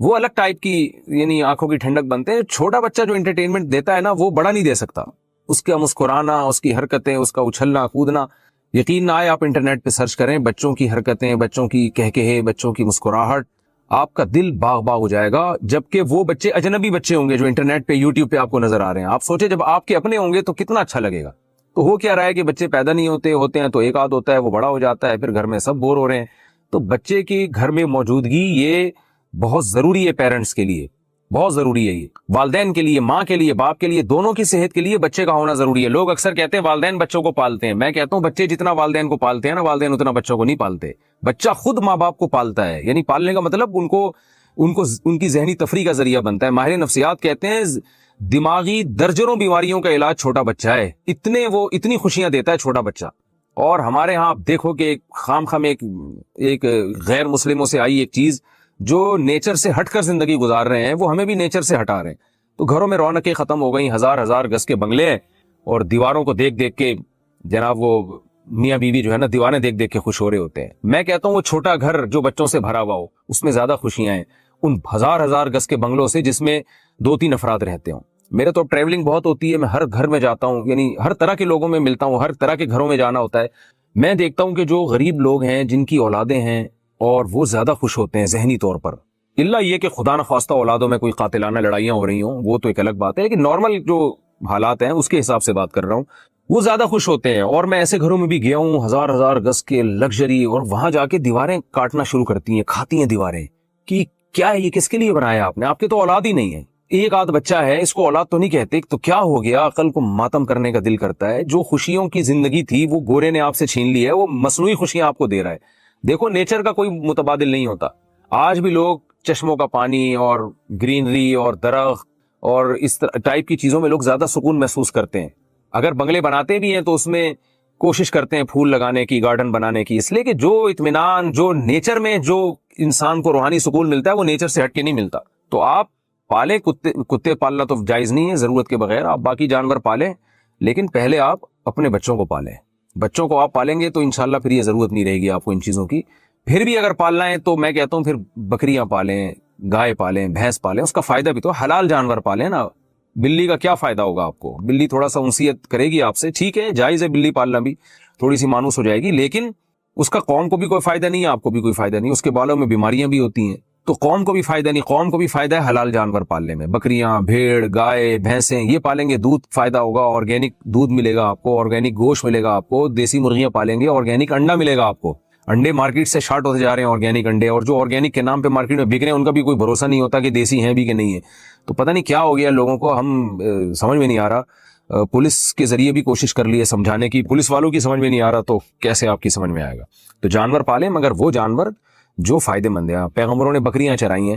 وہ الگ ٹائپ کی یعنی آنکھوں کی ٹھنڈک بنتے ہیں. چھوٹا بچہ جو انٹرٹینمنٹ دیتا ہے نا وہ بڑا نہیں دے سکتا. اس کا مسکرانا, اس کی حرکتیں, اس کا اچھلنا کودنا, یقین نہ آئے آپ انٹرنیٹ پہ سرچ کریں بچوں کی حرکتیں, بچوں کی کہکہے, بچوں کی مسکراہٹ, آپ کا دل باغ باغ ہو جائے گا. جبکہ وہ بچے اجنبی بچے ہوں گے جو انٹرنیٹ پہ یوٹیوب پہ آپ کو نظر آ رہے ہیں. آپ سوچیں جب آپ کے اپنے ہوں گے تو کتنا اچھا لگے گا. تو ہو کیا رہا ہے کہ بچے پیدا نہیں ہوتے ہیں تو ایک آدھ ہوتا ہے, وہ بڑا ہو جاتا ہے, پھر گھر میں سب بور ہو رہے ہیں. تو بچے کی گھر میں موجودگی یہ بہت ضروری ہے, پیرنٹس کے لیے بہت ضروری ہے. یہ والدین کے لیے, ماں کے لیے, باپ کے لیے, دونوں کی صحت کے لیے بچے کا ہونا ضروری ہے. لوگ اکثر کہتے ہیں والدین بچوں کو پالتے ہیں. میں کہتا ہوں بچے جتنا والدین کو پالتے ہیں نا, والدین اتنا بچوں کو نہیں پالتے. بچہ خود ماں باپ کو پالتا ہے. یعنی پالنے کا مطلب ان کی ذہنی تفریح کا ذریعہ بنتا ہے. ماہر نفسیات کہتے ہیں دماغی درجنوں بیماریوں کا علاج چھوٹا بچہ ہے. اتنی خوشیاں دیتا ہے چھوٹا بچہ. اور ہمارے ہاں آپ دیکھو کہ خام ایک غیر مسلموں سے آئی ایک چیز جو نیچر سے ہٹ کر زندگی گزار رہے ہیں, وہ ہمیں بھی نیچر سے ہٹا رہے ہیں. تو گھروں میں رونقیں ختم ہو گئی, ہزار گز کے بنگلے ہیں, اور دیواروں کو دیکھ کے جناب وہ میاں بیوی جو ہے نا دیوانے دیکھ کے خوش ہو رہے ہوتے ہیں. میں کہتا ہوں وہ چھوٹا گھر جو بچوں سے بھرا ہوا ہو اس میں زیادہ خوشیاں ہیں ان ہزار گز کے بنگلوں سے جس میں 2-3 افراد رہتے ہوں. میرے تو ٹریولنگ بہت ہوتی ہے, میں ہر گھر میں جاتا ہوں, یعنی ہر طرح کے لوگوں میں ملتا ہوں, ہر طرح کے گھروں میں جانا ہوتا ہے. میں دیکھتا ہوں کہ جو غریب لوگ ہیں جن کی اولادیں ہیں اور وہ زیادہ خوش ہوتے ہیں ذہنی طور پر, اللہ یہ کہ خدا نخواستہ اولادوں میں کوئی قاتلانہ لڑائیاں ہو رہی ہوں وہ تو ایک الگ بات ہے, لیکن نارمل جو حالات ہیں اس کے حساب سے بات کر رہا ہوں, وہ زیادہ خوش ہوتے ہیں. اور میں ایسے گھروں میں بھی گیا ہوں ہزار گز کے لگژری, اور وہاں جا کے دیواریں کاٹنا شروع کرتی ہیں, کھاتی ہیں دیواریں کہ کیا ہے یہ, کس کے لیے بنایا آپ نے, آپ کے تو اولاد ہی نہیں ہے. ایک آدھ بچہ ہے اس کو اولاد تو نہیں کہتے, تو کیا ہو گیا, عقل کو ماتم کرنے کا دل کرتا ہے. جو خوشیوں کی زندگی تھی وہ گورے نے آپ سے چھین لی ہے, وہ مصنوعی خوشیاں آپ کو دے رہا ہے. دیکھو نیچر کا کوئی متبادل نہیں ہوتا. آج بھی لوگ چشموں کا پانی اور گرینری اور درخت اور اس ٹائپ کی چیزوں میں لوگ زیادہ سکون محسوس کرتے ہیں. اگر بنگلے بناتے بھی ہیں تو اس میں کوشش کرتے ہیں پھول لگانے کی, گارڈن بنانے کی, اس لیے کہ جو اطمینان جو نیچر میں جو انسان کو روحانی سکون ملتا ہے وہ نیچر سے ہٹ کے نہیں ملتا. تو آپ پالیں, کتے پالنا تو جائز نہیں ہے ضرورت کے بغیر, آپ باقی جانور پالیں, لیکن پہلے آپ اپنے بچوں کو پالیں. بچوں کو آپ پالیں گے تو انشاءاللہ پھر یہ ضرورت نہیں رہے گی آپ کو ان چیزوں کی. پھر بھی اگر پالنا ہے تو میں کہتا ہوں پھر بکریاں پالیں, گائے پالیں, بھینس پالیں, اس کا فائدہ بھی تو حلال جانور پالیں نا. بلی کا کیا فائدہ ہوگا آپ کو, بلی تھوڑا سا انسیت کرے گی آپ سے, ٹھیک ہے جائز ہے بلی پالنا بھی, تھوڑی سی مانوس ہو جائے گی, لیکن اس کا قوم کو بھی کوئی فائدہ نہیں ہے, آپ کو بھی کوئی فائدہ نہیں. اس کے بالوں میں بیماریاں بھی ہوتی ہیں, تو قوم کو بھی فائدہ نہیں. قوم کو بھی فائدہ ہے حلال جانور پالنے میں, بکریاں, بھیڑ, گائے, بھینسیں یہ پالیں گے, دودھ فائدہ ہوگا, آرگینک دودھ ملے گا آپ کو, آرگینک گوشت ملے گا آپ کو. دیسی مرغیاں پالیں گے, آرگینک انڈا ملے گا آپ کو. انڈے مارکیٹ سے شارٹ ہوتے جا رہے ہیں آرگینک انڈے, اور جو آرگینک کے نام پہ مارکیٹ میں بک رہے ہیں ان کا بھی کوئی بھروسہ نہیں ہوتا کہ دیسی ہیں بھی کہ نہیں ہے. تو پتہ نہیں کیا ہو گیا لوگوں کو, ہم سمجھ میں نہیں آ رہا. پولیس کے ذریعے بھی کوشش کر لی ہے سمجھانے کی, پولیس والوں کی سمجھ میں نہیں آ رہا, تو کیسے آپ کی سمجھ میں آئے گا. تو جانور پالیں مگر وہ جانور جو فائدے مند ہیں. پیغمبروں نے بکریاں چرائی ہیں,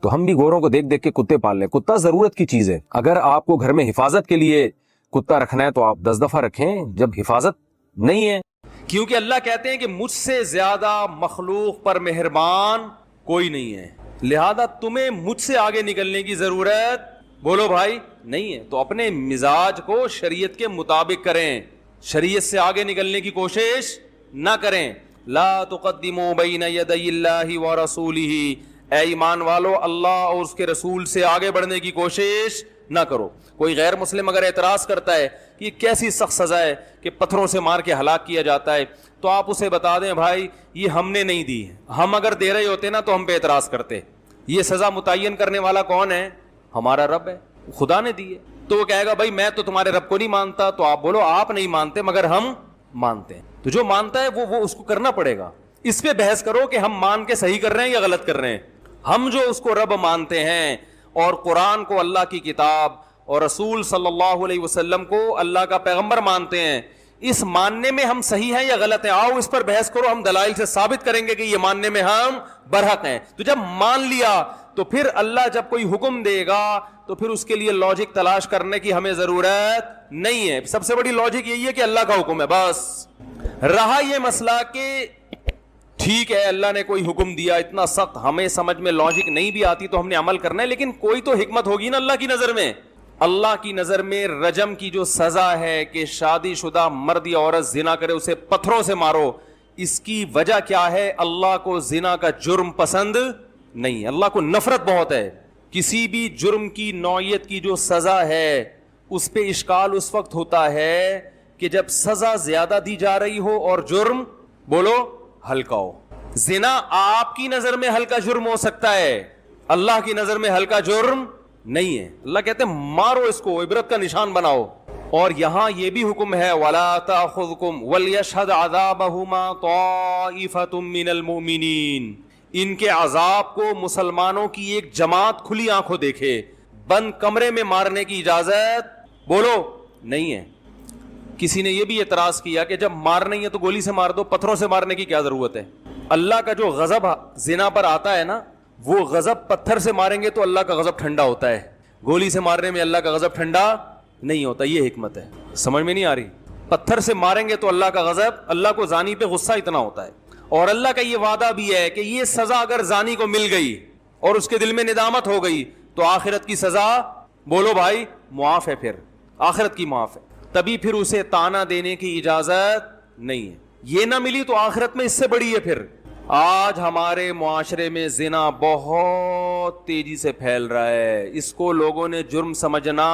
تو ہم بھی گوروں کو دیکھ کے کتے پال لیں. کتا ضرورت کی چیز ہے. اگر آپ کو گھر میں حفاظت کے لیے کتا رکھنا ہے تو آپ 10 دفعہ رکھیں, جب حفاظت نہیں ہے, کیونکہ اللہ کہتے ہیں کہ مجھ سے زیادہ مخلوق پر مہربان کوئی نہیں ہے, لہذا تمہیں مجھ سے آگے نکلنے کی ضرورت بولو بھائی نہیں ہے. تو اپنے مزاج کو شریعت کے مطابق کریں, شریعت سے آگے نکلنے کی کوشش نہ کریں. لا تقدموا بین یدی اللہ ورسولہ, اے ایمان والو اللہ اور اس کے رسول سے آگے بڑھنے کی کوشش نہ کرو. کوئی غیر مسلم اگر اعتراض کرتا ہے کہ یہ کیسی سخت سزا ہے کہ پتھروں سے مار کے ہلاک کیا جاتا ہے, تو آپ اسے بتا دیں بھائی یہ ہم نے نہیں دی ہے, ہم اگر دے رہے ہوتے نا تو ہم پہ اعتراض کرتے. یہ سزا متعین کرنے والا کون ہے؟ ہمارا رب ہے, خدا نے دی ہے. تو وہ کہے گا بھائی میں تو تمہارے رب کو نہیں مانتا, تو آپ بولو آپ نہیں مانتے مگر ہم مانتے ہیں. تو جو مانتا ہے وہ اس کو کرنا پڑے گا. اس پہ بحث کرو کہ ہم مان کے صحیح کر رہے ہیں یا غلط کر رہے ہیں. ہم جو اس کو رب مانتے ہیں اور قرآن کو اللہ کی کتاب اور رسول صلی اللہ علیہ وسلم کو اللہ کا پیغمبر مانتے ہیں, اس ماننے میں ہم صحیح ہیں یا غلط ہیں, آؤ اس پر بحث کرو, ہم دلائل سے ثابت کریں گے کہ یہ ماننے میں ہم برحق ہیں. تو جب مان لیا تو پھر اللہ جب کوئی حکم دے گا تو پھر اس کے لیے لاجک تلاش کرنے کی ہمیں ضرورت نہیں ہے. سب سے بڑی لاجک یہی ہے کہ اللہ کا حکم ہے بس. رہا یہ مسئلہ کہ ٹھیک ہے اللہ نے کوئی حکم دیا اتنا سخت, ہمیں سمجھ میں لاجک نہیں بھی آتی تو ہم نے عمل کرنا ہے, لیکن کوئی تو حکمت ہوگی نا اللہ کی نظر میں. اللہ کی نظر میں رجم کی جو سزا ہے کہ شادی شدہ مرد یا عورت زنا کرے اسے پتھروں سے مارو, اس کی وجہ کیا ہے؟ اللہ کو زنا کا جرم پسند نہیں. اللہ کو نفرت بہت ہے. کسی بھی جرم کی نوعیت کی جو سزا ہے اس پہ اشکال اس وقت ہوتا ہے کہ جب سزا زیادہ دی جا رہی ہو اور جرم بولو ہلکا ہو. زنا آپ کی نظر میں ہلکا جرم ہو سکتا ہے, اللہ کی نظر میں ہلکا جرم نہیں ہے. اللہ کہتے ہیں مارو اس کو, عبرت کا نشان بناؤ. اور یہاں یہ بھی حکم ہے وَلَا تَأْخُذْكُمْ وَلْيَشْهَدْ عَذَابَهُمَا طَائِفَةٌ مِّنَ الْمُؤْمِنِينَ. ان کے عذاب کو مسلمانوں کی ایک جماعت کھلی آنکھوں دیکھے. بند کمرے میں مارنے کی اجازت بولو نہیں ہے. کسی نے یہ بھی اعتراض کیا کہ جب مار نہیں ہے تو گولی سے مار دو, پتھروں سے مارنے کی کیا ضرورت ہے. اللہ کا جو غضب زنا پر آتا ہے نا, وہ غضب پتھر سے ماریں گے تو اللہ کا غضب ٹھنڈا ہوتا ہے, گولی سے مارنے میں اللہ کا غضب ٹھنڈا نہیں ہوتا. یہ حکمت ہے, سمجھ میں نہیں آ رہی. پتھر سے ماریں گے تو اللہ کا غضب, اللہ کو زانی پہ غصہ اتنا ہوتا ہے. اور اللہ کا یہ وعدہ بھی ہے کہ یہ سزا اگر زانی کو مل گئی اور اس کے دل میں ندامت ہو گئی تو آخرت کی سزا بولو بھائی معاف ہے, پھر آخرت کی معاف ہے. تبھی پھر اسے تانا دینے کی اجازت نہیں ہے. یہ نہ ملی تو آخرت میں اس سے بڑی ہے. پھر آج ہمارے معاشرے میں زنا بہت تیزی سے پھیل رہا ہے, اس کو لوگوں نے جرم سمجھنا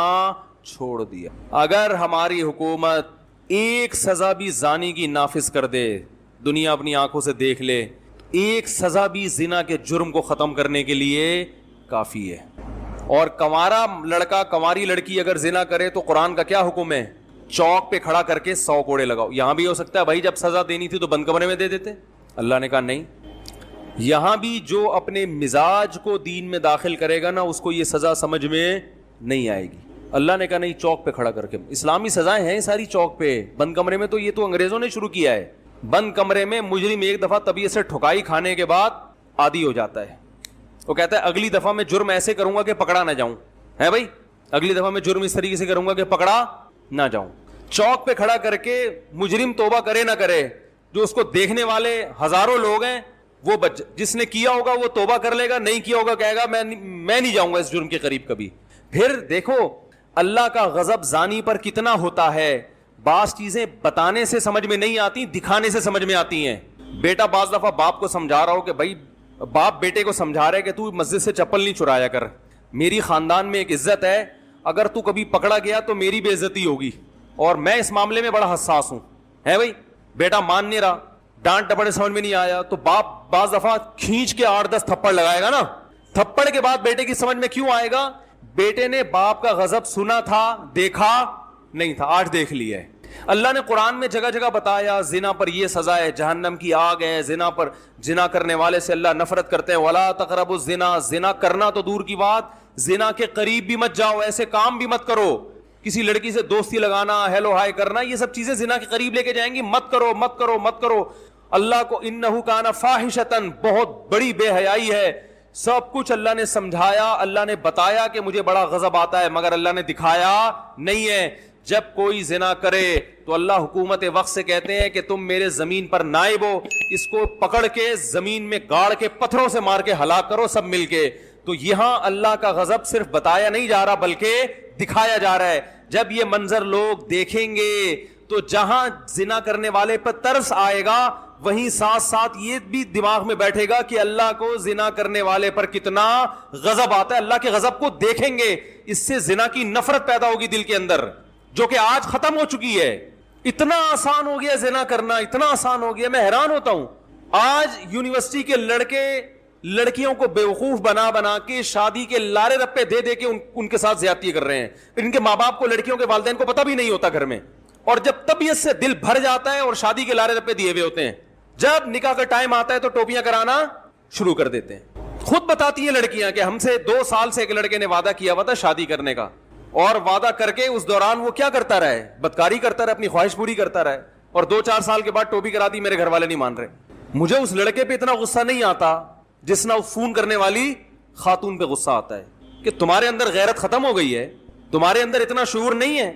چھوڑ دیا. اگر ہماری حکومت ایک سزا بھی زانی کی نافذ کر دے, دنیا اپنی آنکھوں سے دیکھ لے, ایک سزا بھی زنا کے جرم کو ختم کرنے کے لیے کافی ہے. اور کنوارا لڑکا کنواری لڑکی اگر زنا کرے تو قرآن کا کیا حکم ہے؟ چوک پہ کھڑا کر کے 100 کوڑے لگاؤ. یہاں بھی ہو سکتا ہے بھائی جب سزا دینی تھی تو بند کمرے میں دے دیتے. اللہ نے کہا نہیں, یہاں بھی جو اپنے مزاج کو دین میں داخل کرے گا نا اس کو یہ سزا سمجھ میں نہیں آئے گی. اللہ نے کہا نہیں, چوک پہ کھڑا کر کے. اسلامی سزائیں ہیں ساری چوک پہ, بند کمرے میں تو یہ تو انگریزوں نے شروع کیا ہے. بند کمرے میں مجرم ایک دفعہ طبیعت سے ٹھکائی کھانے کے بعد عادی ہو جاتا ہے. وہ کہتا ہے اگلی دفعہ میں جرم ایسے کروں گا کہ پکڑا نہ جاؤں. ہے بھائی, اگلی دفعہ میں جرم اس طریقے سے کروں گا کہ پکڑا نہ جاؤں. چوک پہ کھڑا کر کے مجرم توبہ کرے نہ کرے, جو اس کو دیکھنے والے ہزاروں لوگ ہیں وہ جس نے کیا ہوگا وہ توبہ کر لے گا, نہیں کیا ہوگا کہے گا میں نہیں جاؤں گا اس جرم کے قریب کبھی. پھر دیکھو اللہ کا غضب زانی پر کتنا ہوتا ہے. بعض چیزیں بتانے سے سمجھ میں نہیں آتی, دکھانے سے سمجھ میں آتی ہیں. بیٹا بعض دفعہ باپ کو سمجھا رہا ہو کہ بھائی, باپ بیٹے کو سمجھا رہے کہ تو مسجد سے چپل نہیں چرایا کر, میری خاندان میں ایک عزت ہے, اگر تو کبھی پکڑا گیا تو میری بے عزتی ہوگی اور میں اس معاملے میں بڑا حساس ہوں. ہے بھائی, بیٹا مان نہیں رہا, ڈانٹ ڈپڑ سمجھ میں نہیں آیا تو باپ بعض دفعہ کھینچ کے 8-10 تھپڑ لگائے گا نا. تھپڑ کے بعد بیٹے کی سمجھ میں کیوں آئے گا؟ بیٹے نے باپ کا غضب سنا تھا, دیکھا نہیں تھا, آج دیکھ لیا ہے. اللہ نے قرآن میں جگہ جگہ بتایا زنا پر یہ سزا ہے, جہنم کی آگ ہے. زنا پر, زنا کرنے والے سے اللہ نفرت کرتے ہیں. وَلَا تَقْرَبُوا الزِّنَا, زنا کرنا تو دور کی بات, زنا کے قریب بھی مت جاؤ, ایسے کام بھی مت کرو. کسی لڑکی سے دوستی لگانا, ہیلو ہائی کرنا, یہ سب چیزیں زنا کے قریب لے کے جائیں گی. مت کرو مت کرو مت کرو. اللہ کو انہو کان فاحشۃ, بہت بڑی بے حیائی ہے. سب کچھ اللہ نے سمجھایا, اللہ نے بتایا کہ مجھے بڑا غضب آتا ہے, مگر اللہ نے دکھایا نہیں ہے. جب کوئی زنا کرے تو اللہ حکومت وقت سے کہتے ہیں کہ تم میرے زمین پر نائب ہو, اس کو پکڑ کے زمین میں گاڑ کے پتھروں سے مار کے ہلاک کرو سب مل کے. تو یہاں اللہ کا غضب صرف بتایا نہیں جا رہا بلکہ دکھایا جا رہا ہے. جب یہ منظر لوگ دیکھیں گے تو جہاں زنا کرنے والے پر ترس آئے گا, وہیں ساتھ ساتھ یہ بھی دماغ میں بیٹھے گا کہ اللہ کو زنا کرنے والے پر کتنا غضب آتا ہے. اللہ کے غضب کو دیکھیں گے, اس سے زنا کی نفرت پیدا ہوگی دل کے اندر, جو کہ آج ختم ہو چکی ہے. اتنا آسان ہو گیا زنا کرنا, اتنا آسان ہو گیا, میں حیران ہوتا ہوں. آج یونیورسٹی کے لڑکے لڑکیوں کو بیوقوف بنا بنا کے شادی کے لارے رپے دے دے کے ان کے ساتھ زیادتی کر رہے ہیں. ان کے ماں باپ کو, لڑکیوں کے والدین کو پتہ بھی نہیں ہوتا گھر میں, اور جب طبیعت سے دل بھر جاتا ہے اور شادی کے لارے رپے دیے ہوئے ہوتے ہیں, جب نکاح کا ٹائم آتا ہے تو ٹوپیاں کرانا شروع کر دیتے ہیں. خود بتاتی ہیں لڑکیاں کہ ہم سے 2 سال سے ایک لڑکے نے وعدہ کیا ہوا تھا شادی کرنے کا, اور وعدہ کر کے اس دوران وہ کیا کرتا رہے, بدکاری کرتا رہے, اپنی خواہش پوری کرتا رہے, اور 2-4 سال کے بعد ٹوپی کرا دی, میرے گھر والے نہیں مان رہے. مجھے اس لڑکے پہ اتنا غصہ نہیں آتا جتنا اس فون کرنے والی خاتون پہ غصہ آتا ہے کہ تمہارے اندر غیرت ختم ہو گئی ہے, تمہارے اندر اتنا شعور نہیں ہے.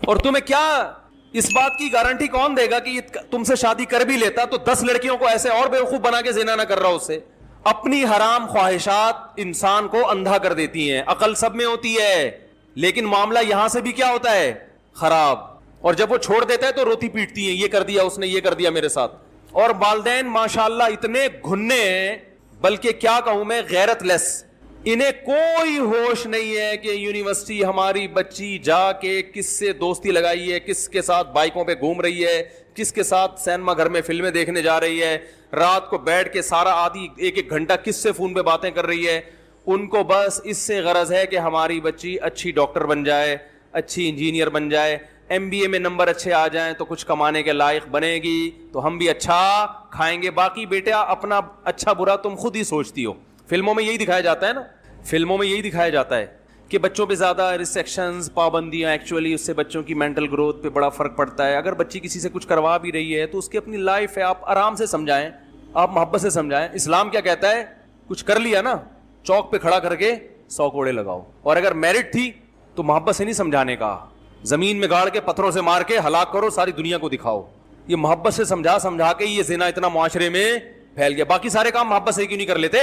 اور تمہیں کیا اس بات کی گارنٹی کون دے گا کہ یہ تم سے شادی کر بھی لیتا تو 10 لڑکیوں کو ایسے اور بیوقوف بنا کے زنا نہ کر رہا اس سے. اپنی حرام خواہشات انسان کو اندھا کر دیتی ہیں. عقل سب میں ہوتی ہے, لیکن معاملہ یہاں سے بھی کیا ہوتا ہے, خراب. اور جب وہ چھوڑ دیتا ہے تو روتی پیٹتی ہیں, یہ کر دیا اس نے, یہ کر دیا میرے ساتھ. اور والدین ماشاءاللہ اتنے گھنے ہیں, بلکہ کیا کہوں میں غیرت لیس. انہیں کوئی ہوش نہیں ہے کہ یونیورسٹی ہماری بچی جا کے کس سے دوستی لگائی ہے, کس کے ساتھ بائکوں پہ گھوم رہی ہے, کس کے ساتھ سینما گھر میں فلمیں دیکھنے جا رہی ہے, رات کو بیٹھ کے سارا آدھی ایک گھنٹہ کس سے فون پہ باتیں کر رہی ہے. ان کو بس اس سے غرض ہے کہ ہماری بچی اچھی ڈاکٹر بن جائے, اچھی انجینئر بن جائے, MBA میں نمبر اچھے آ جائیں تو کچھ کمانے کے لائق بنے گی تو ہم بھی اچھا کھائیں گے. باقی بیٹا اپنا اچھا برا تم خود ہی سوچتی ہو. فلموں میں یہی دکھایا جاتا ہے نا, فلموں میں یہی دکھایا جاتا ہے کہ بچوں پہ زیادہ ریسٹرکشنز, پابندیاں, ایکچولی اس سے بچوں کی مینٹل گروتھ پہ بڑا فرق پڑتا ہے. اگر بچی کسی سے کچھ کروا بھی رہی ہے تو اس کی اپنی لائف ہے, آپ آرام سے سمجھائیں, آپ محبت سے سمجھائیں. اسلام کیا کہتا ہے, کچھ کر لیا نا چوک پہ کھڑا کر کے 100 کوڑے لگاؤ. اور اگر میرٹ تھی تو محبت سے نہیں سمجھانے کا, زمین میں گاڑ کے پتھروں سے مار کے ہلاک کرو, ساری دنیا کو دکھاؤ. یہ محبت سے سمجھا کے یہ زنا اتنا معاشرے میں پھیل گیا. باقی سارے کام محبت سے کیوں نہیں کر لیتے؟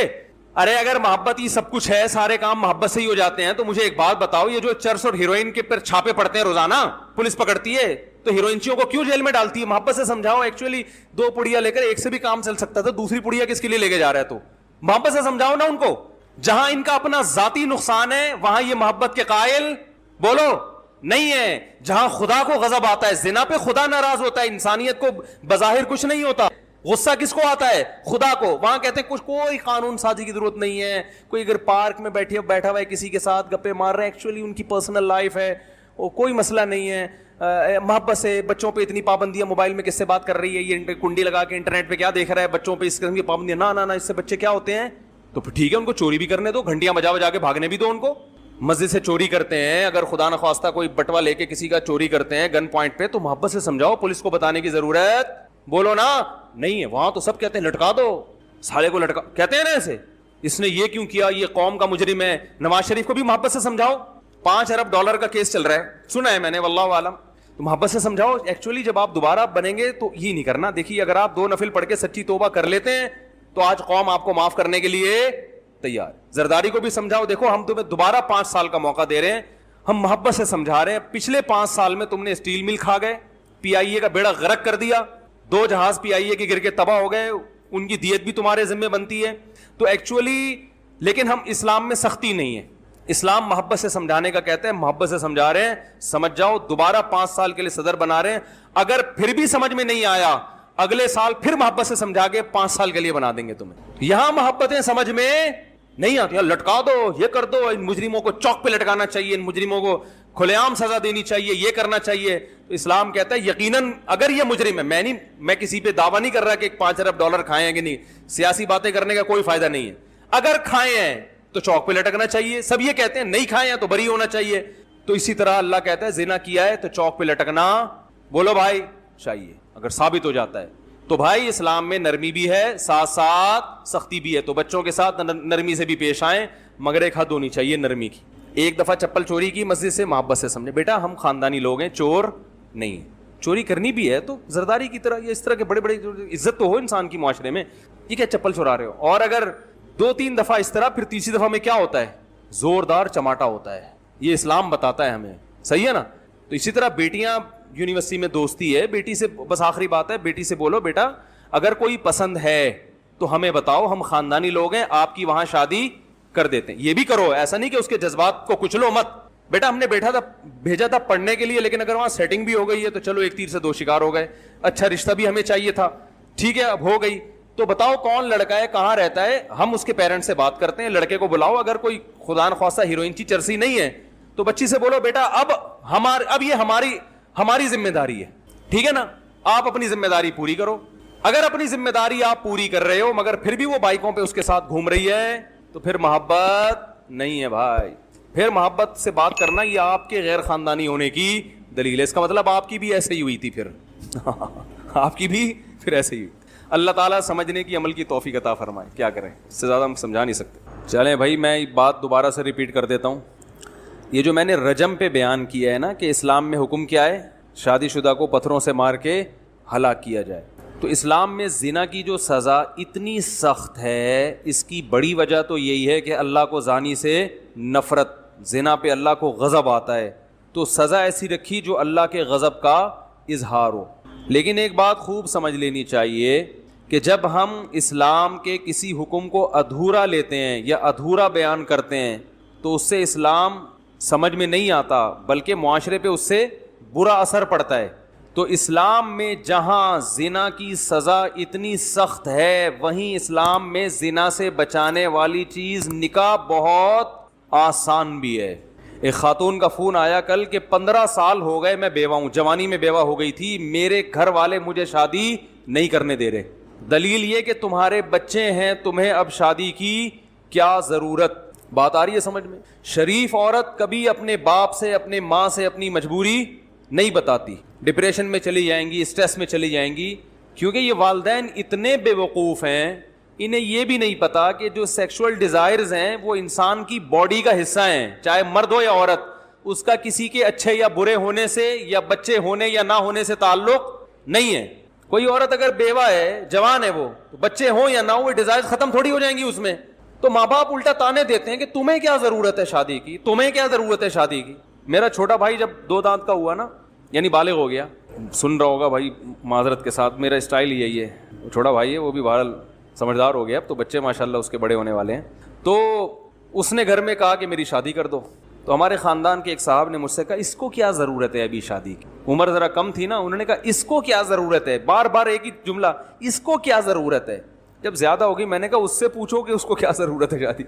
ارے اگر محبت ہی سب کچھ ہے, سارے کام محبت سے ہی ہو جاتے ہیں, تو مجھے ایک بات بتاؤ, یہ جو چرس اور ہیروئن کے پر چھاپے پڑتے ہیں روزانہ, پولیس پکڑتی ہے, تو ہیروئنچیوں کو کیوں جیل میں ڈالتی ہے؟ محبت سے سمجھاؤ. ایکچولی 2 پڑیا لے کر ایک سے بھی کام چل سکتا تھا, دوسری پڑیا کس کے لیے لے کے جا رہا ہے؟ تو محبت سے سمجھاؤ نا ان کو. جہاں ان کا اپنا ذاتی نقصان ہے وہاں یہ محبت کے قائل بولو نہیں ہے. جہاں خدا کو غضب آتا ہے, زنا پہ خدا ناراض ہوتا ہے, انسانیت کو بظاہر کچھ نہیں ہوتا, غصہ کس کو آتا ہے؟ خدا کو. وہاں کہتے ہیں کچھ کوئی قانون سازی کی ضرورت نہیں ہے. کوئی اگر پارک میں بیٹھا ہوا ہے کسی کے ساتھ گپے مار رہے ہیں, ایکچولی ان کی پرسنل لائف ہے, وہ کوئی مسئلہ نہیں ہے. محبت سے بچوں پہ اتنی پابندیاں, موبائل میں کس سے بات کر رہی ہے, یہ کنڈی لگا کے انٹرنیٹ پہ کیا دیکھ رہا ہے, بچوں پہ اس قسم کی پابندیاں, نہ اس سے بچے کیا ہوتے ہیں. تو پھر ٹھیک ہے, ان کو چوری بھی کرنے دو, گھنٹیاں بجا کے بھاگنے بھی دو ان کو. مسجد سے چوری کرتے ہیں, اگر خدا نخواستہ کوئی بٹوا لے کے کسی کا چوری کرتے ہیں گن پوائنٹ پہ, تو محبت سے سمجھاؤ, پولیس کو بتانے کی ضرورت بولو نا نہیں ہے. وہاں تو سب کہتے ہیں لٹکا دو, سالے کو لٹکا, کہتے ہیں نا ایسے, اس نے یہ کیوں کیا, یہ قوم کا مجرم ہے. نواز شریف کو بھی محبت سے سمجھاؤ, $5 ارب کا کیس چل رہا ہے, سنا ہے میں نے, واللہ عالم. تو محبت سے سمجھاؤ. ایکچولی جب آپ دوبارہ بنیں گے تو یہ نہیں کرنا. دیکھیے اگر آپ 2 نفل پڑھ کے سچی توبہ کر لیتے ہیں تو آج قوم آپ کو معاف کرنے کے لیے تیار. زرداری کو بھی سمجھاؤ, دیکھو ہم تمہیں دوبارہ 5 سال کا موقع دے رہے ہیں, ہم محبت سے سمجھا رہے ہیں. پچھلے 5 سال میں تم نے اسٹیل مل کھا گئے, PIA کا بیڑا غرق کر دیا, 2 جہاز PIA کے گر کے تباہ ہو گئے, ان کی دیت بھی تمہارے ذمہ بنتی ہے. تو ایکچولی لیکن ہم اسلام میں سختی نہیں ہے, اسلام محبت سے سمجھانے کا کہتے ہیں, محبت سے سمجھا رہے ہیں, سمجھ جاؤ. دوبارہ 5 سال کے لیے صدر بنا رہے ہیں, اگر پھر بھی سمجھ میں نہیں آیا اگلے سال پھر محبت سے سمجھا کے 5 سال کے لیے بنا دیں گے تمہیں. یہاں محبتیں سمجھ میں نہیں آتی, لٹکا دو, یہ کر دو, ان مجرموں کو چوک پہ لٹکانا چاہیے, ان مجرموں کو کھلے عام سزا دینی چاہیے, یہ کرنا چاہیے. تو اسلام کہتا ہے یقیناً اگر یہ مجرم ہے, میں کسی پہ دعویٰ نہیں کر رہا کہ $5 ارب کھائے ہیں کہ نہیں, سیاسی باتیں کرنے کا کوئی فائدہ نہیں ہے. اگر کھائے ہیں تو چوک پہ لٹکنا چاہیے. سب یہ کہتے ہیں نہیں کھائے ہیں تو بری ہونا چاہیے. تو اسی طرح اللہ کہتا ہے زنا کیا ہے تو چوک پہ لٹکنا بولو بھائی چاہیے, اگر ثابت ہو جاتا ہے تو. بھائی اسلام میں نرمی بھی ہے, ساتھ ساتھ سختی بھی ہے. تو بچوں کے ساتھ نرمی سے بھی پیش آئیں, مگر ایک حد ہونی چاہیے نرمی کی. ایک دفعہ چپل چوری کی مسجد سے, محبت سے سمجھے, بیٹا ہم خاندانی لوگ ہیں, چور نہیں ہیں. چوری کرنی بھی ہے تو زرداری کی طرح, یا اس طرح کے بڑے عزت تو ہو انسان کی معاشرے میں. یہ کیا چپل چورا رہے ہو؟ اور اگر 2-3 دفعہ اس طرح, پھر تیسری دفعہ میں کیا ہوتا ہے؟ زوردار چماٹا ہوتا ہے. یہ اسلام بتاتا ہے ہمیں, صحیح ہے نا. تو اسی طرح بیٹیاں, یونیورسٹی میں دوستی ہے, بیٹی سے بس آخری بات ہے, بیٹی سے بولو بیٹا اگر کوئی پسند ہے تو ہمیں بتاؤ, ہم خاندانی لوگ ہیں, آپ کی وہاں شادی کر دیتے ہیں. یہ بھی کرو, ایسا نہیں کہ اس کے جذبات کو کچلو مت. بیٹا ہم نے بھیجا تھا پڑھنے کے لیے, لیکن اگر وہاں سیٹنگ بھی ہو گئی ہے تو چلو ایک تیر سے 2 شکار ہو گئے. اچھا رشتہ بھی ہمیں چاہیے تھا, ٹھیک ہے اب ہو گئی, تو بتاؤ کون لڑکا ہے, کہاں رہتا ہے, ہم اس کے پیرنٹ سے بات کرتے ہیں, لڑکے کو بلاؤ. اگر کوئی خدا نخواستہ ہیروئن کی چرسی نہیں ہے تو بچی سے بولو بیٹا اب یہ ہماری ذمہ داری ہے, ٹھیک ہے نا, آپ اپنی ذمہ داری پوری کرو. اگر اپنی ذمہ داری آپ پوری کر رہے ہو مگر پھر بھی وہ بائکوں پہ اس کے ساتھ گھوم رہی ہے تو پھر محبت نہیں ہے بھائی. پھر محبت سے بات کرنا یہ آپ کے غیر خاندانی ہونے کی دلیل ہے. اس کا مطلب آپ کی بھی ایسے ہی ہوئی تھی, پھر آپ کی بھی پھر ایسے ہی. اللہ تعالیٰ سمجھنے کی عمل کی توفیق عطا فرمائے. کیا کریں, اس سے زیادہ ہم سمجھا نہیں سکتے. چلیں بھائی میں بات دوبارہ سے ریپیٹ کر دیتا ہوں. یہ جو میں نے رجم پہ بیان کیا ہے نا کہ اسلام میں حکم کیا ہے, شادی شدہ کو پتھروں سے مار کے ہلاک کیا جائے. تو اسلام میں زنا کی جو سزا اتنی سخت ہے, اس کی بڑی وجہ تو یہی ہے کہ اللہ کو زانی سے نفرت, زنا پہ اللہ کو غضب آتا ہے, تو سزا ایسی رکھی جو اللہ کے غضب کا اظہار ہو. لیکن ایک بات خوب سمجھ لینی چاہیے کہ جب ہم اسلام کے کسی حکم کو ادھورا لیتے ہیں یا ادھورا بیان کرتے ہیں تو اس سے اسلام سمجھ میں نہیں آتا بلکہ معاشرے پہ اس سے برا اثر پڑتا ہے. تو اسلام میں جہاں زنا کی سزا اتنی سخت ہے وہیں اسلام میں زنا سے بچانے والی چیز نکاح بہت آسان بھی ہے. ایک خاتون کا فون آیا کل کہ 15 سال ہو گئے میں بیوہ ہوں, جوانی میں بیوہ ہو گئی تھی, میرے گھر والے مجھے شادی نہیں کرنے دے رہے. دلیل یہ کہ تمہارے بچے ہیں, تمہیں اب شادی کی کیا ضرورت. بات آ رہی ہے سمجھ میں؟ شریف عورت کبھی اپنے باپ سے, اپنے ماں سے اپنی مجبوری نہیں بتاتی. ڈپریشن میں چلی جائیں گی, اسٹریس میں چلی جائیں گی, کیونکہ یہ والدین اتنے بے وقوف ہیں, انہیں یہ بھی نہیں پتا کہ جو سیکشول ڈیزائرز ہیں وہ انسان کی باڈی کا حصہ ہیں, چاہے مرد ہو یا عورت. اس کا کسی کے اچھے یا برے ہونے سے یا بچے ہونے یا نہ ہونے سے تعلق نہیں ہے. کوئی عورت اگر بیوہ ہے, جوان ہے, وہ تو بچے ہوں یا نہ ہو, وہ ڈیزائرز ختم تھوڑی ہو جائیں گی اس میں. تو ماں باپ الٹا تانے دیتے ہیں کہ تمہیں کیا ضرورت ہے شادی کی, تمہیں کیا ضرورت ہے شادی کی. میرا چھوٹا بھائی جب 2 دانت کا ہوا نا, یعنی بالغ ہو گیا, سن رہا ہوگا بھائی معذرت کے ساتھ, میرا اسٹائل یہی ہے, چھوٹا بھائی ہے وہ بھی بہرحال سمجھدار ہو گیا, اب تو بچے ماشاءاللہ اس کے بڑے ہونے والے ہیں. تو اس نے گھر میں کہا کہ میری شادی کر دو. تو ہمارے خاندان کے ایک صاحب نے مجھ سے کہا اس کو کیا ضرورت ہے ابھی شادی کی, عمر ذرا کم تھی نا, انہوں نے کہا اس کو کیا ضرورت ہے, بار بار ایک ہی جملہ, اس کو کیا ضرورت ہے. جب زیادہ ہوگی میں نے کہا اس سے پوچھو کہ اس کو کیا ضرورت ہے شادی.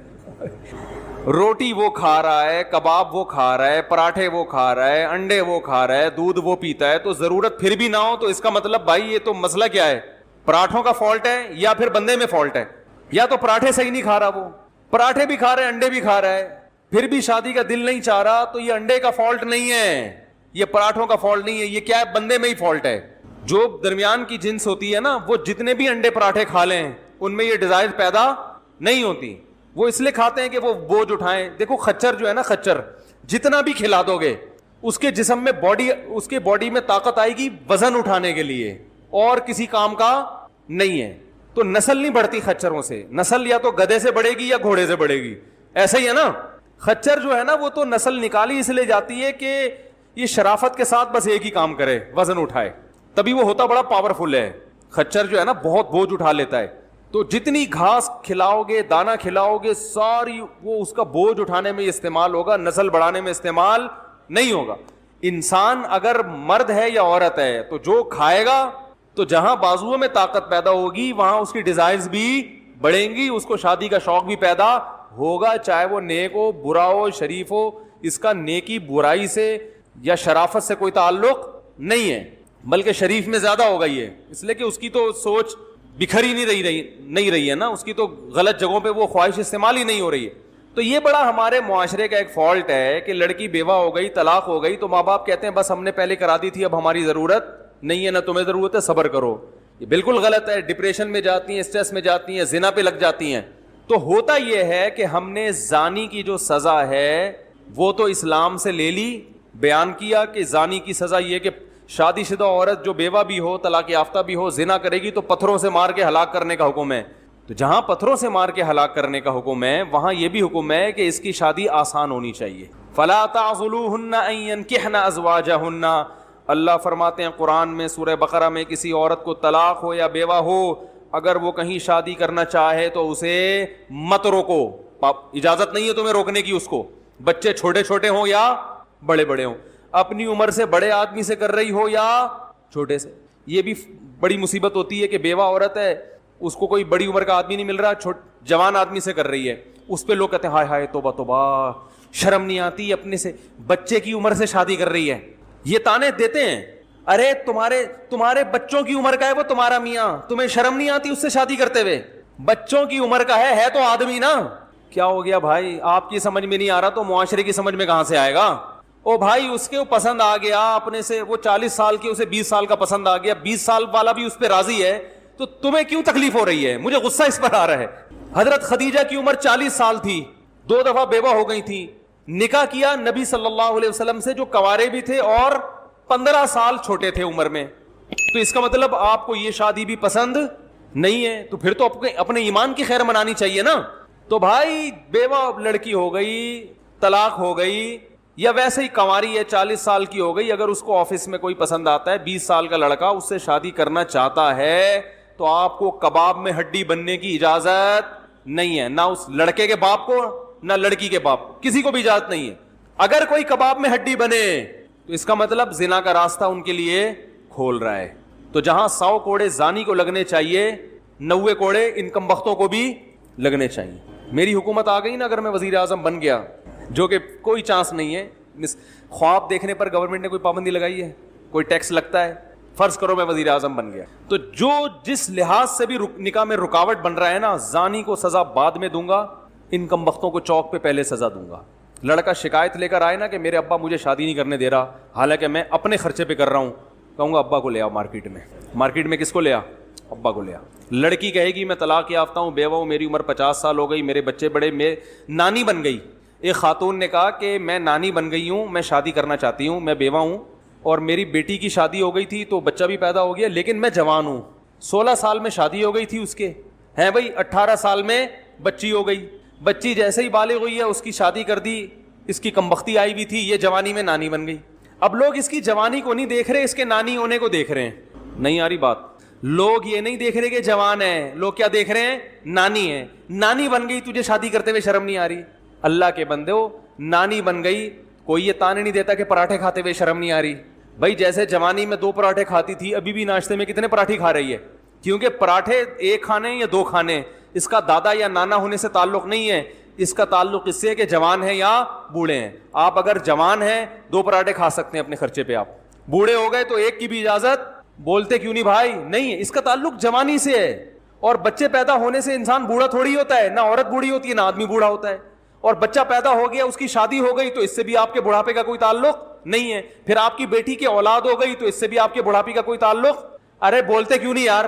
روٹی وہ کھا رہا ہے, کباب وہ کھا رہا ہے, پراٹھے وہ کھا رہا ہے, انڈے وہ کھا رہا ہے, دودھ وہ پیتا ہے, تو ضرورت پھر بھی نہ ہو تو اس کا مطلب بھائی یہ تو مسئلہ کیا ہے, پراٹھوں کا فالٹ ہے یا پھر بندے میں فالٹ ہے. یا تو پراٹھے صحیح نہیں کھا رہا, وہ پراٹھے بھی کھا رہا ہے, انڈے بھی کھا رہا ہے, پھر بھی شادی کا دل نہیں چاہ رہا, تو یہ انڈے کا فالٹ نہیں ہے, یہ پراٹھوں کا فالٹ نہیں ہے, یہ کیا ہے, بندے میں ہی فالٹ ہے. جو درمیان کی جنس ہوتی ہے نا, وہ جتنے بھی انڈے پراٹھے کھا لیں ان میں یہ ڈیزائر پیدا نہیں ہوتی. وہ اس لیے کھاتے ہیں کہ وہ بوجھ اٹھائیں. دیکھو خچر جو ہے نا, خچر جتنا بھی کھلا دو گے اس کے جسم میں اس کے باڈی میں طاقت آئے گی وزن اٹھانے کے لیے, اور کسی کام کا نہیں ہے. تو نسل نہیں بڑھتی خچروں سے, نسل یا تو گدھے سے بڑھے گی یا گھوڑے سے بڑھے گی, ایسا ہی ہے نا. خچر جو ہے نا وہ تو نسل نکالی اس لیے جاتی ہے کہ یہ شرافت کے ساتھ بس ایک ہی کام کرے, وزن اٹھائے, تبھی وہ ہوتا بڑا پاورفل ہے. خچر جو ہے نا بہت بوجھ اٹھا لیتا ہے. تو جتنی گھاس کھلاؤ گے, دانا کھلاؤ گے, ساری وہ اس کا بوجھ اٹھانے میں استعمال ہوگا, نسل بڑھانے میں استعمال نہیں ہوگا. انسان اگر مرد ہے یا عورت ہے تو جو کھائے گا تو جہاں بازوؤں میں طاقت پیدا ہوگی وہاں اس کی ڈیزائرز بھی بڑھیں گی, اس کو شادی کا شوق بھی پیدا ہوگا, چاہے وہ نیک ہو, برا ہو, شریف ہو. اس کا نیکی برائی سے یا شرافت سے کوئی تعلق نہیں ہے, بلکہ شریف میں زیادہ ہوگا یہ, اس لیے کہ اس کی تو سوچ بکھری نہیں رہی ہے نا, اس کی تو غلط جگہوں پہ وہ خواہش استعمال ہی نہیں ہو رہی ہے. تو یہ بڑا ہمارے معاشرے کا ایک فالٹ ہے کہ لڑکی بیوہ ہو گئی, طلاق ہو گئی, تو ماں باپ کہتے ہیں بس ہم نے پہلے کرا دی تھی, اب ہماری ضرورت نہیں ہے, نہ تمہیں ضرورت ہے, صبر کرو. یہ بالکل غلط ہے. ڈپریشن میں جاتی ہیں, اسٹریس میں جاتی ہیں, زنا پہ لگ جاتی ہیں. تو ہوتا یہ ہے کہ ہم نے زانی کی جو سزا ہے وہ تو اسلام سے لے لی, بیان کیا کہ زانی کی سزا یہ کہ شادی شدہ عورت جو بیوہ بھی ہو, طلاق یافتہ بھی ہو, زنا کرے گی تو پتھروں سے مار کے ہلاک کرنے کا حکم ہے. تو جہاں پتھروں سے مار کے ہلاک کرنے کا حکم ہے وہاں یہ بھی حکم ہے کہ اس کی شادی آسان ہونی چاہیے. فلا تعضلوهن ان ينكحن ازواجهن. اللہ فرماتے ہیں قرآن میں سورہ بقرہ میں, کسی عورت کو طلاق ہو یا بیوہ ہو, اگر وہ کہیں شادی کرنا چاہے تو اسے مت روکو, اجازت نہیں ہے تمہیں روکنے کی اس کو, بچے چھوٹے چھوٹے ہوں یا بڑے بڑے ہوں, اپنی عمر سے بڑے آدمی سے کر رہی ہو یا چھوٹے سے. یہ بھی بڑی مصیبت ہوتی ہے کہ بیوہ عورت ہے, اس کو کوئی بڑی عمر کا آدمی نہیں مل رہا, جوان آدمی سے کر رہی ہے, اس پہ لوگ کہتے ہیں ہائے ہائے توبہ توبہ, شرم نہیں آتی, اپنے سے بچے کی عمر سے شادی کر رہی ہے. یہ تانے دیتے ہیں, ارے تمہارے بچوں کی عمر کا ہے وہ تمہارا میاں, تمہیں شرم نہیں آتی اس سے شادی کرتے ہوئے, بچوں کی عمر کا ہے تو آدمی نا. کیا ہو گیا بھائی, آپ کی سمجھ میں نہیں آ رہا تو معاشرے کی سمجھ میں کہاں سے آئے گا. او بھائی اس کے پسند آ گیا اپنے سے, وہ 40 سال کے اسے 20 سال کا پسند آ گیا, 20 سال والا بھی اس پہ راضی ہے, تو تمہیں کیوں تکلیف ہو رہی ہے؟ مجھے غصہ اس پر آ رہا ہے. حضرت خدیجہ کی عمر 40 سال تھی, 2 دفعہ بیوہ ہو گئی تھی, نکاح کیا نبی صلی اللہ علیہ وسلم سے جو کوارے بھی تھے اور 15 سال چھوٹے تھے عمر میں. تو اس کا مطلب آپ کو یہ شادی بھی پسند نہیں ہے, تو پھر تو اپنے ایمان کی خیر منانی چاہیے نا. تو بھائی بیوہ لڑکی ہو گئی, طلاق ہو گئی, یا ویسے ہی کنواری ہے 40 سال کی ہو گئی, اگر اس کو آفس میں کوئی پسند آتا ہے 20 سال کا لڑکا اس سے شادی کرنا چاہتا ہے تو آپ کو کباب میں ہڈی بننے کی اجازت نہیں ہے, نہ اس لڑکے کے باپ کو نہ لڑکی کے باپ کو, کسی کو بھی اجازت نہیں ہے. اگر کوئی کباب میں ہڈی بنے تو اس کا مطلب زنا کا راستہ ان کے لیے کھول رہا ہے. تو جہاں 100 کوڑے زانی کو لگنے چاہیے, 90 کوڑے ان کم بختوں کو بھی لگنے چاہیے. میری حکومت آ گئی نا, اگر میں وزیر اعظم بن گیا, جو کہ کوئی چانس نہیں ہے, خواب دیکھنے پر گورنمنٹ نے کوئی پابندی لگائی ہے, کوئی ٹیکس لگتا ہے؟ فرض کرو میں وزیر اعظم بن گیا, تو جو جس لحاظ سے بھی نکاح میں رکاوٹ بن رہا ہے نا, زانی کو سزا بعد میں دوں گا, ان کم بختوں کو چوک پہ پہلے سزا دوں گا. لڑکا شکایت لے کر آئے نا کہ میرے ابا مجھے شادی نہیں کرنے دے رہا, حالانکہ میں اپنے خرچے پہ کر رہا ہوں, کہوں گا ابا کو لے آؤ مارکیٹ میں کس کو لے آ؟ ابا کو لے آ. لڑکی کہے گی میں طلاق یافتہ ہوں, بیوہ ہوں, میری عمر 50 سال ہو گئی, میرے بچے بڑے, میں نانی بن گئی. ایک خاتون نے کہا کہ میں نانی بن گئی ہوں, میں شادی کرنا چاہتی ہوں, میں بیوہ ہوں اور میری بیٹی کی شادی ہو گئی تھی تو بچہ بھی پیدا ہو گیا, لیکن میں جوان ہوں. 16 سال میں شادی ہو گئی تھی اس کے, ہیں بھائی 18 سال میں بچی ہو گئی, بچی جیسے ہی بالغ ہوئی ہے اس کی شادی کر دی, اس کی کمبختی آئی بھی تھی, یہ جوانی میں نانی بن گئی. اب لوگ اس کی جوانی کو نہیں دیکھ رہے, اس کے نانی ہونے کو دیکھ رہے ہیں. نہیں آ رہی بات؟ لوگ یہ نہیں دیکھ رہے کہ جوان ہے, لوگ کیا دیکھ رہے ہیں؟ نانی ہے. نانی بن گئی, تجھے شادی کرتے ہوئے شرم نہیں آ رہی؟ اللہ کے بندے ہو, نانی بن گئی, کوئی یہ تانے نہیں دیتا کہ پراٹھے کھاتے ہوئے شرم نہیں آ رہی. بھائی جیسے جوانی میں 2 پراٹھے کھاتی تھی, ابھی بھی ناشتے میں کتنے پراٹھے کھا رہی ہے؟ کیونکہ پراٹھے 1 کھانے یا 2 کھانے, اس کا دادا یا نانا ہونے سے تعلق نہیں ہے, اس کا تعلق اس سے کہ جوان ہیں یا بوڑھے ہیں. آپ اگر جوان ہیں 2 پراٹھے کھا سکتے ہیں اپنے خرچے پہ, آپ بوڑھے ہو گئے تو 1 کی بھی اجازت, بولتے کیوں نہیں بھائی؟ نہیں ہے, اس کا تعلق جوانی سے ہے. اور بچے پیدا ہونے سے انسان بوڑھا تھوڑی ہوتا ہے, نہ عورت بوڑھی ہوتی ہے نہ آدمی بوڑھا ہوتا ہے. اور بچہ پیدا ہو گیا, اس کی شادی ہو گئی, تو اس سے بھی آپ کے بڑھاپے کا کوئی تعلق نہیں ہے. پھر آپ کی بیٹی کی اولاد ہو گئی, تو اس سے بھی آپ کے بڑھاپے کا کوئی تعلق. ارے بولتے کیوں نہیں یار؟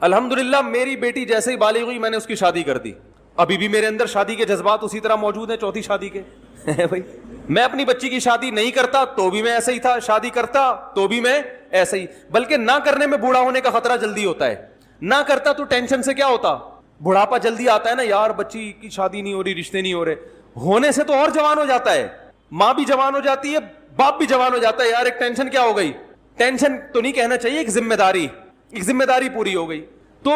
الحمدللہ میری بیٹی جیسے ہی بالغ ہوئی میں نے اس کی شادی کر دی. ابھی بھی میرے اندر شادی کے جذبات اسی طرح موجود ہیں, 4تھی شادی کے. بھائی میں اپنی بچی کی شادی نہیں کرتا تو بھی میں ایسا ہی تھا, شادی کرتا تو بھی میں ایسا ہی. بلکہ نہ کرنے میں بوڑھا ہونے کا خطرہ جلدی ہوتا ہے, نہ کرتا تو ٹینشن سے کیا ہوتا, بڑھاپا جلدی آتا ہے نا یار, بچی کی شادی نہیں ہو رہی, رشتے نہیں ہو رہے. ہونے سے تو اور جوان ہو جاتا ہے, ماں بھی جوان ہو جاتی ہے, باپ بھی جوان ہو جاتا ہے. یار ایک ٹینشن کیا ہو گئی, ٹینشن تو نہیں کہنا چاہیے, ایک ذمہ داری پوری ہو گئی. تو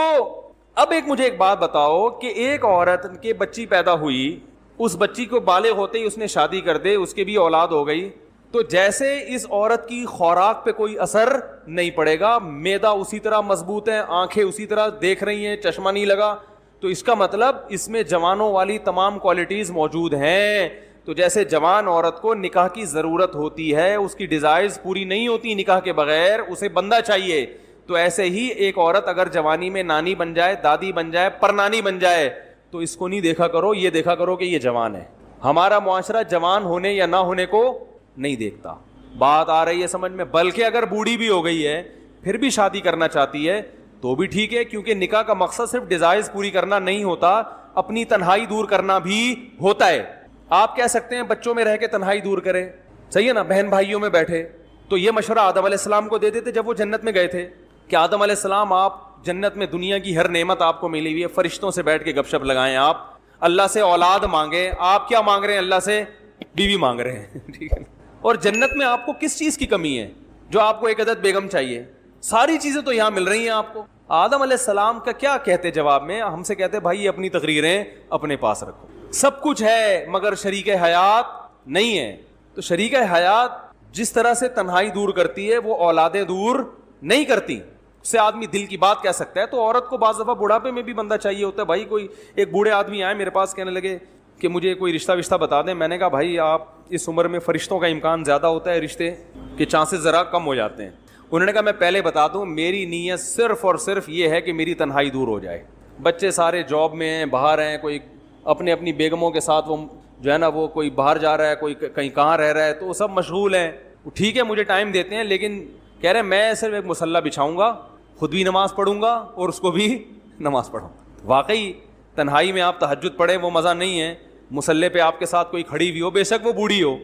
اب مجھے ایک بات بتاؤ کہ ایک عورت کے بچی پیدا ہوئی, اس بچی کو بالغ ہوتے ہی اس نے شادی کر دے, اس کے بھی اولاد ہو گئی, تو جیسے اس عورت کی خوراک پہ کوئی اثر نہیں پڑے گا, معدہ اسی طرح مضبوط ہے, آنکھیں اسی طرح دیکھ رہی ہیں, چشمہ نہیں لگا, تو اس کا مطلب اس میں جوانوں والی تمام کوالٹیز موجود ہیں. تو جیسے جوان عورت کو نکاح کی ضرورت ہوتی ہے, اس کی ڈیزائرز پوری نہیں ہوتی نکاح کے بغیر, اسے بندہ چاہیے, تو ایسے ہی ایک عورت اگر جوانی میں نانی بن جائے, دادی بن جائے, پرنانی بن جائے, تو اس کو نہیں دیکھا کرو, یہ دیکھا کرو کہ یہ جوان ہے. ہمارا معاشرہ جوان ہونے یا نہ ہونے کو نہیں دیکھتا. بات آ رہی ہے سمجھ میں؟ بلکہ اگر بوڑھی بھی ہو گئی ہے پھر بھی شادی کرنا چاہتی ہے تو بھی ٹھیک ہے, کیونکہ نکاح کا مقصد صرف ڈیزائرز پوری کرنا نہیں ہوتا, اپنی تنہائی دور کرنا بھی ہوتا ہے. آپ کہہ سکتے ہیں بچوں میں رہ کے تنہائی دور کریں, صحیح ہے نا, بہن بھائیوں میں بیٹھے. تو یہ مشورہ آدم علیہ السلام کو دیتے تھے جب وہ جنت میں گئے تھے کہ آدم علیہ السلام آپ جنت میں دنیا کی ہر نعمت آپ کو ملی ہوئی ہے, فرشتوں سے بیٹھ کے گپ شپ لگائیں, آپ اللہ سے اولاد مانگیں. آپ کیا مانگ رہے ہیں؟ اللہ سے بیوی مانگ رہے ہیں, ٹھیک ہے. اور جنت میں آپ کو کس چیز کی کمی ہے جو آپ کو ایک عدد بیگم چاہیے؟ ساری چیزیں تو یہاں مل رہی ہیں آپ کو. آدم علیہ السلام کا کیا کہتے جواب میں؟ ہم سے کہتے بھائی یہ اپنی تقریریں اپنے پاس رکھو, سب کچھ ہے مگر شریک حیات نہیں ہے. تو شریک حیات جس طرح سے تنہائی دور کرتی ہے وہ اولادیں دور نہیں کرتی. اس سے آدمی دل کی بات کہہ سکتا ہے. تو عورت کو بعض دفعہ بڑھاپے میں بھی بندہ چاہیے ہوتا ہے. بھائی کوئی ایک بوڑھے آدمی آئے میرے پاس, کہنے لگے کہ مجھے کوئی رشتہ بتا دیں. میں نے کہا بھائی آپ اس عمر میں فرشتوں کا امکان زیادہ ہوتا ہے, رشتے کے چانسز ذرا کم ہو جاتے ہیں. انہوں نے کہا میں پہلے بتا دوں, میری نیت صرف اور صرف یہ ہے کہ میری تنہائی دور ہو جائے. بچے سارے جاب میں ہیں, باہر ہیں, کوئی اپنے اپنی بیگموں کے ساتھ وہ جو ہے نا وہ کوئی باہر جا رہا ہے, کوئی کہیں کہاں رہ رہا ہے, تو وہ سب مشغول ہیں. ٹھیک ہے مجھے ٹائم دیتے ہیں, لیکن کہہ رہے ہیں میں صرف ایک مصلی بچھاؤں گا, خود بھی نماز پڑھوں گا اور اس کو بھی نماز پڑھوں گا. واقعی تنہائی میں آپ تہجد پڑھیں وہ مزہ نہیں ہے. مصلی پہ آپ کے ساتھ کوئی کھڑی ہوئی ہو, بے شک وہ بوڑھی ہو,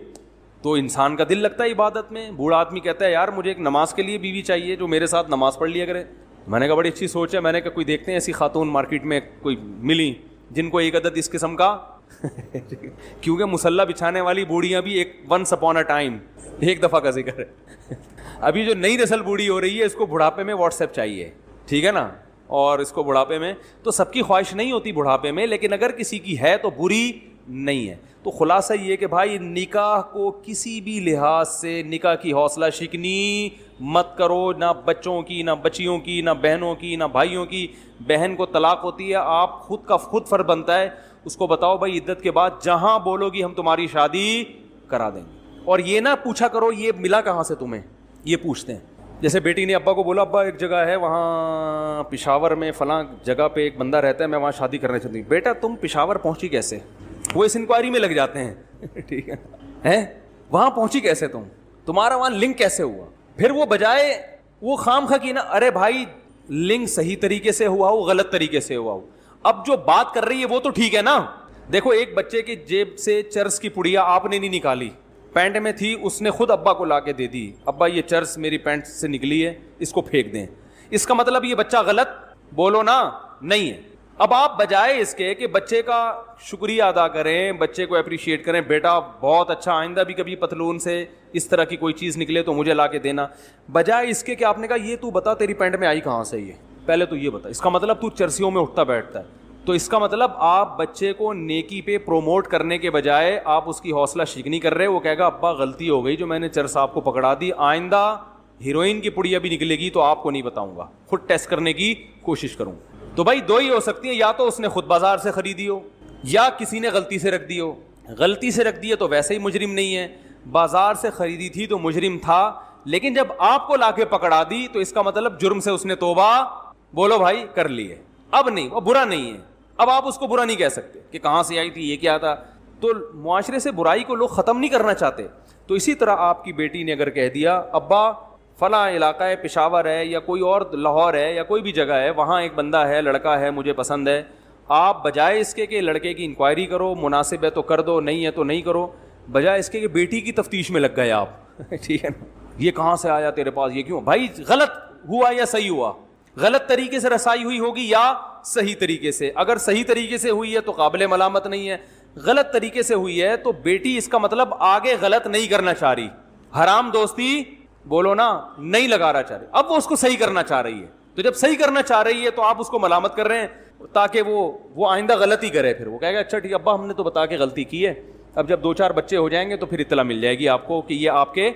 تو انسان کا دل لگتا ہے عبادت میں. بوڑھا آدمی کہتا ہے یار مجھے ایک نماز کے لیے بیوی چاہیے جو میرے ساتھ نماز پڑھ لیا کرے. میں نے کہا بڑی اچھی سوچ ہے. میں نے کہا کوئی دیکھتے ہیں ایسی خاتون مارکیٹ میں کوئی ملی جن کو ایک عدد اس قسم کا کیونکہ مصلی بچھانے والی بوڑھیاں بھی ایک ونس اپون اے ٹائم ایک دفعہ کا ذکر ہے. ابھی جو نئی نسل بوڑھی ہو رہی ہے اس کو بڑھاپے میں واٹس ایپ چاہیے, ٹھیک ہے نا, اور اس کو بڑھاپے میں. تو سب کی خواہش نہیں ہوتی بڑھاپے میں, لیکن اگر کسی کی ہے تو بری نہیں ہے. تو خلاصہ یہ کہ بھائی نکاح کو کسی بھی لحاظ سے نکاح کی حوصلہ شکنی مت کرو, نہ بچوں کی, نہ بچیوں کی, نہ بہنوں کی, نہ بھائیوں کی. بہن کو طلاق ہوتی ہے, آپ خود کا خود فرض بنتا ہے اس کو بتاؤ بھائی عدت کے بعد جہاں بولو گی ہم تمہاری شادی کرا دیں گے. اور یہ نہ پوچھا کرو یہ ملا کہاں سے تمہیں, یہ پوچھتے ہیں. جیسے بیٹی نے ابا کو بولا ابا ایک جگہ ہے وہاں پشاور میں فلاں جگہ پہ ایک بندہ رہتا ہے, میں وہاں شادی کرنا چاہتی ہوں. بیٹا تم پشاور پہنچی کیسے؟ وہ اس انکوائری میں لگ جاتے ہیں. ٹھیک ہے, وہاں پہنچی کیسے تم, تمہارا وہاں لنک کیسے ہوا؟ پھر وہ بجائے وہ خام خا کی نا, ارے بھائی لنک صحیح طریقے سے ہوا ہو غلط طریقے سے ہوا ہو, اب جو بات کر رہی ہے وہ تو ٹھیک ہے نا. دیکھو ایک بچے کی جیب سے چرس کی پڑیا آپ نے نہیں نکالی, پینٹ میں تھی, اس نے خود ابا کو لا کے دے دی, ابا یہ چرس میری پینٹ سے نکلی ہے اس کو پھینک دیں. اس کا مطلب یہ بچہ غلط بولو نا نہیں ہے. اب آپ بجائے اس کے کہ بچے کا شکریہ ادا کریں, بچے کو اپریشیٹ کریں, بیٹا بہت اچھا, آئندہ بھی کبھی پتلون سے اس طرح کی کوئی چیز نکلے تو مجھے لا کے دینا, بجائے اس کے کہ آپ نے کہا یہ تو بتا تیری پینٹ میں آئی کہاں سے, یہ پہلے تو یہ بتا. اس کا مطلب تو چرسیوں میں اٹھتا بیٹھتا ہے. تو اس کا مطلب آپ بچے کو نیکی پہ پروموٹ کرنے کے بجائے آپ اس کی حوصلہ شکنی کر رہے. وہ کہے گا ابا غلطی ہو گئی جو میں نے چرس آپ کو پکڑا دی, آئندہ ہیروئن کی پڑیا بھی نکلے گی تو آپ کو نہیں بتاؤں گا, خود ٹیسٹ کرنے کی کوشش کروں. تو بھائی دو ہی ہو سکتی ہیں, یا تو اس نے خود بازار سے خریدی ہو یا کسی نے غلطی سے رکھ دی ہو. غلطی سے رکھ دی ہے تو ویسے ہی مجرم نہیں ہے, بازار سے خریدی تھی تو مجرم تھا, لیکن جب آپ کو لا کے پکڑا دی تو اس کا مطلب جرم سے اس نے توبہ بولو بھائی کر لی ہے. اب نہیں, وہ برا نہیں ہے, اب آپ اس کو برا نہیں کہہ سکتے کہ کہاں سے آئی تھی, یہ کیا تھا. تو معاشرے سے برائی کو لوگ ختم نہیں کرنا چاہتے. تو اسی طرح آپ کی بیٹی نے اگر کہہ دیا ابا فلاں علاقہ ہے, پشاور ہے یا کوئی اور لاہور ہے یا کوئی بھی جگہ ہے, وہاں ایک بندہ ہے, لڑکا ہے, مجھے پسند ہے, آپ بجائے اس کے کہ لڑکے کی انکوائری کرو, مناسب ہے تو کر دو, نہیں ہے تو نہیں کرو, بجائے اس کے کہ بیٹی کی تفتیش میں لگ گئے آپ. ٹھیک ہے نا, یہ کہاں سے آیا تیرے پاس, یہ کیوں. بھائی غلط ہوا یا صحیح ہوا, غلط طریقے سے رسائی ہوئی ہوگی یا صحیح طریقے سے. اگر صحیح طریقے سے ہوئی ہے تو قابل ملامت نہیں ہے, غلط طریقے سے ہوئی ہے تو بیٹی اس کا مطلب آگے غلط نہیں کرنا چاہ رہی, حرام دوستی بولو نا نہیں لگانا چاہ رہی, اب وہ اس کو صحیح کرنا چاہ رہی ہے. تو جب صحیح کرنا چاہ رہی ہے تو آپ اس کو ملامت کر رہے ہیں تاکہ وہ آئندہ غلطی کرے. پھر وہ کہے گا اچھا ٹھیک ابا ہم نے تو بتا کے غلطی کی ہے, اب جب 2-4 بچے ہو جائیں گے تو پھر اطلاع مل جائے گی آپ کو کہ یہ آپ کے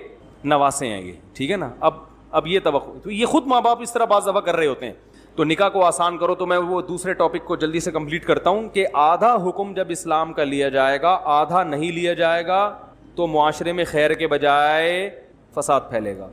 نواسے ہیں یہ. ٹھیک ہے نا, اب یہ توقع, تو یہ خود ماں باپ اس طرح بعض دفعہ کر رہے ہوتے ہیں. تو نکاح کو آسان کرو. تو میں وہ دوسرے ٹاپک کو جلدی سے کمپلیٹ کرتا ہوں کہ آدھا حکم جب اسلام کا لیا جائے گا, آدھا نہیں لیا جائے گا, تو معاشرے میں خیر کے بجائے فساد پھیلے گا.